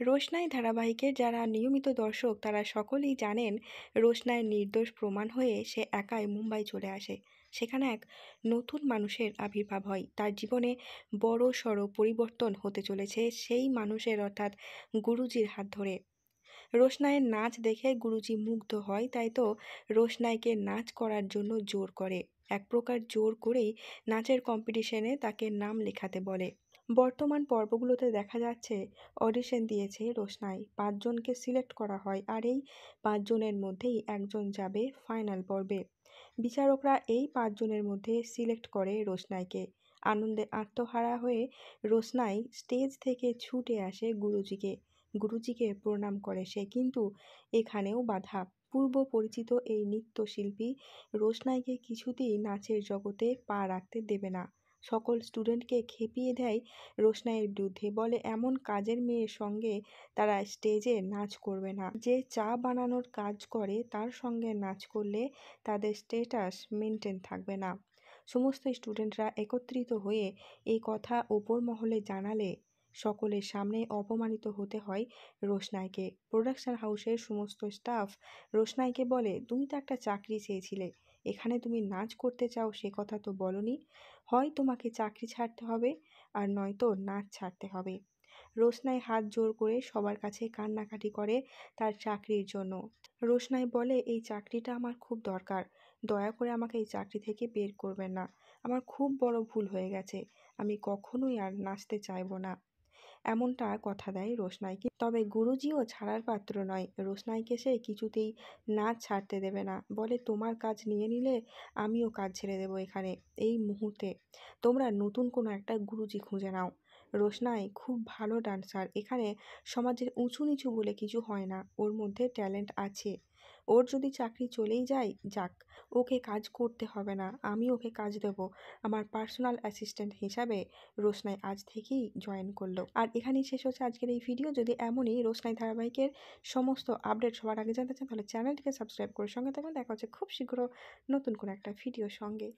রোশনাই ধারাবাহিকের যারা নিয়মিত দর্শক তারা সকলেই জানেন রোশনাইয়ের নির্দোষ প্রমাণ হয়ে সে একাই মুম্বাই চলে আসে। সেখানে এক নতুন মানুষের আবির্ভাব হয়। তার জীবনে বড় সড় পরিবর্তন হতে চলেছে সেই মানুষের, অর্থাৎ গুরুজির হাত ধরে। রোশনাইয়ের নাচ দেখে গুরুজি মুগ্ধ হয়, তাই তো রোশনাইকে নাচ করার জন্য জোর করে। এক প্রকার জোর করেই নাচের কম্পিটিশনে তাকে নাম লেখাতে বলে। বর্তমান পর্বগুলোতে দেখা যাচ্ছে অডিশন দিয়েছে রোশনাই, 5 জনকে সিলেক্ট করা হয়, আর এই 5 জনের মধ্যেই একজন যাবে ফাইনাল পর্বে। বিচারকরা এই 5 জনের মধ্যে সিলেক্ট করে রোশনাইকে। আনন্দে আত্মহারা হয়ে রোশনাই স্টেজ থেকে ছুটে আসে গুরুজিকে প্রণাম করে সে, কিন্তু এখানেও বাধা। পূর্ব পরিচিত এই নৃত্যশিল্পী রোশনাইকে কিছুতেই নাচের জগতে পা রাখতে দেবে না। সকল স্টুডেন্টকে খেপিয়ে দেয় রোশনাইয়ের বিরুদ্ধে, বলে এমন কাজের মেয়ের সঙ্গে তারা স্টেজে নাচ করবে না। যে চা বানানোর কাজ করে তার সঙ্গে নাচ করলে তাদের স্ট্যাটাস মেনটেন থাকবে না। সমস্ত স্টুডেন্টরা একত্রিত হয়ে এই কথা ওপর মহলে জানালে সকলের সামনে অপমানিত হতে হয় রোশনাইকে। প্রোডাকশন হাউসের সমস্ত স্টাফ রোশনাইকে বলে, তুমি তো একটা চাকরি চেয়েছিলে, এখানে তুমি নাচ করতে চাও সে কথা তো বলনি। হয় তোমাকে চাকরি ছাড়তে হবে, আর নয়তো নাচ ছাড়তে হবে। রোশনাই হাত জোর করে সবার কাছে কান্নাকাটি করে তার চাকরির জন্য। রোশনাই বলে, এই চাকরিটা আমার খুব দরকার, দয়া করে আমাকে এই চাকরি থেকে বের করবেন না। আমার খুব বড় ভুল হয়ে গেছে, আমি কখনোই আর নাচতে চাইবো না। এমনটা কথা দেয় রোশনাইকে। তবে গুরুজিও ছাড়ার পাত্র নয়। রোশনাইকে সে কিছুতেই নাচ ছাড়তে দেবে না, বলে তোমার কাজ নিয়ে নিলে আমিও কাজ ছেড়ে দেবো এখানে এই মুহূর্তে। তোমরা নতুন কোনো একটা গুরুজি খুঁজে নাও। রোশনাই খুব ভালো ডান্সার, এখানে সমাজের উঁচু নিচু বলে কিছু হয় না, ওর মধ্যে ট্যালেন্ট আছে। ওর যদি চাকরি চলেই যায় যাক, ওকে কাজ করতে হবে না, আমি ওকে কাজ দেব আমার পার্সোনাল অ্যাসিস্ট্যান্ট হিসাবে। রোশনাই আজ থেকেই জয়েন করলো। আর এখানেই শেষ হচ্ছে আজকের এই ভিডিও। যদি এমনই রোশনাই ধারাবাহিকের সমস্ত আপডেট সবার আগে জানতে চান তাহলে চ্যানেলটিকে সাবস্ক্রাইব করে সঙ্গে থাকবেন। দেখা হচ্ছে খুব শীঘ্র নতুন কোনো একটা ভিডিওর সঙ্গে।